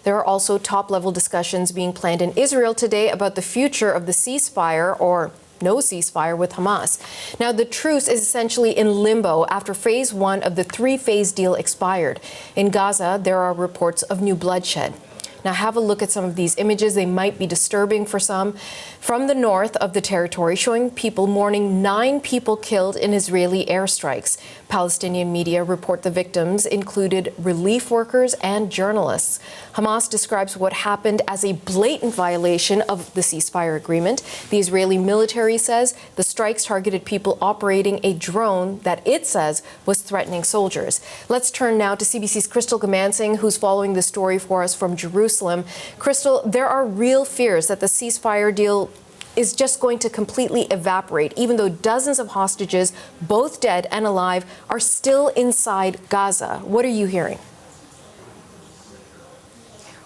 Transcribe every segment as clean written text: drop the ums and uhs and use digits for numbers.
There are also top-level discussions being planned in Israel today about the future of the ceasefire or no ceasefire with Hamas. Now, the truce is essentially in limbo after phase one of the three-phase deal expired. In Gaza, there are reports of new bloodshed. Now, have a look at some of these images. They might be disturbing for some. From the north of the territory, showing people mourning 9 people killed in Israeli airstrikes. Palestinian media report the victims included relief workers and journalists. Hamas describes what happened as a blatant violation of the ceasefire agreement. The Israeli military says the strikes targeted people operating a drone that it says was threatening soldiers. Let's turn now to CBC's Crystal Gamansing, who's following the story for us from Jerusalem. Crystal, there are real fears that the ceasefire deal is just going to completely evaporate, even though dozens of hostages, both dead and alive, are still inside Gaza. What are you hearing?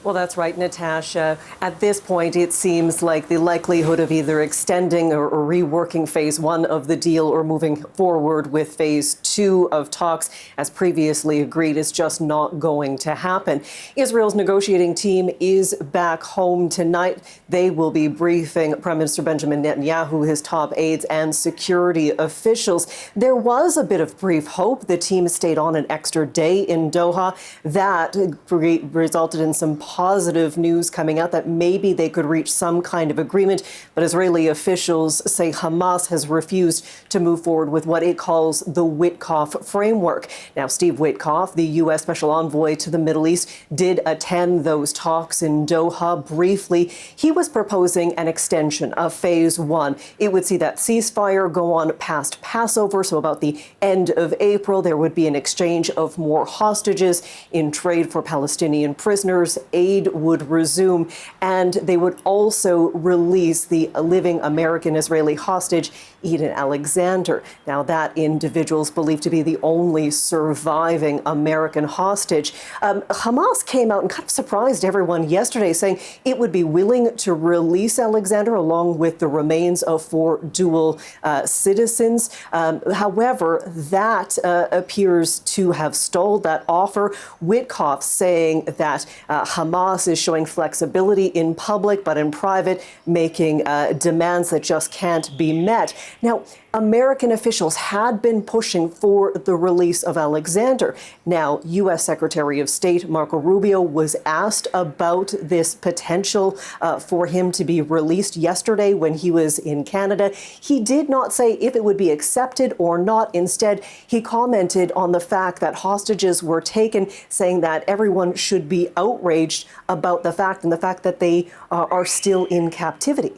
Well, that's right, Natasha. At this point, it seems like the likelihood of either extending or reworking phase one of the deal or moving forward with phase two of talks, as previously agreed, is just not going to happen. Israel's negotiating team is back home tonight. They will be briefing Prime Minister Benjamin Netanyahu, his top aides, and security officials. There was a bit of brief hope. The team stayed on an extra day in Doha. That resulted in some positive news coming out that maybe they could reach some kind of agreement. But Israeli officials say Hamas has refused to move forward with what it calls the Witkoff framework. Now, Steve Witkoff, the U.S. Special Envoy to the Middle East, did attend those talks in Doha briefly. He was proposing an extension of phase one. It would see that ceasefire go on past Passover, so about the end of April. There would be an exchange of more hostages in trade for Palestinian prisoners. Aid would resume, and they would also release the living American-Israeli hostage, Eden Alexander. Now, that individual is believed to be the only surviving American hostage. Hamas came out and kind of surprised everyone yesterday, saying it would be willing to release Alexander along with the remains of 4 dual citizens. However, that appears to have stalled that offer. Witkoff saying that Hamas is showing flexibility in public, but in private, making demands that just can't be met. Now, American officials had been pushing for the release of Alexander. Now, U.S. Secretary of State Marco Rubio was asked about this potential for him to be released yesterday when he was in Canada. He did not say if it would be accepted or not. Instead, he commented on the fact that hostages were taken, saying that everyone should be outraged about the fact that they are still in captivity.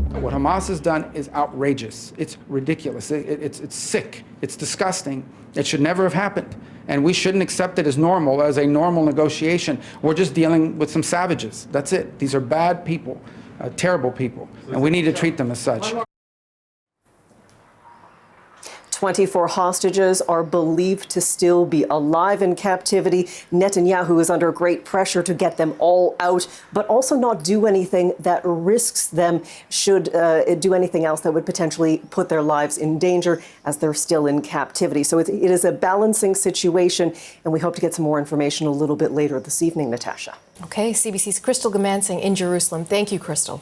What Hamas has done is outrageous. It's ridiculous. It's sick. It's disgusting. It should never have happened. And we shouldn't accept it as normal, as a normal negotiation. We're just dealing with some savages. That's it. These are bad people, terrible people, and we need to treat them as such. 24 hostages are believed to still be alive in captivity. Netanyahu is under great pressure to get them all out, but also not do anything that risks them should do anything else that would potentially put their lives in danger as they're still in captivity. So it is a balancing situation, and we hope to get some more information a little bit later this evening, Natasha. Okay, CBC's Crystal Gamansing in Jerusalem. Thank you, Crystal.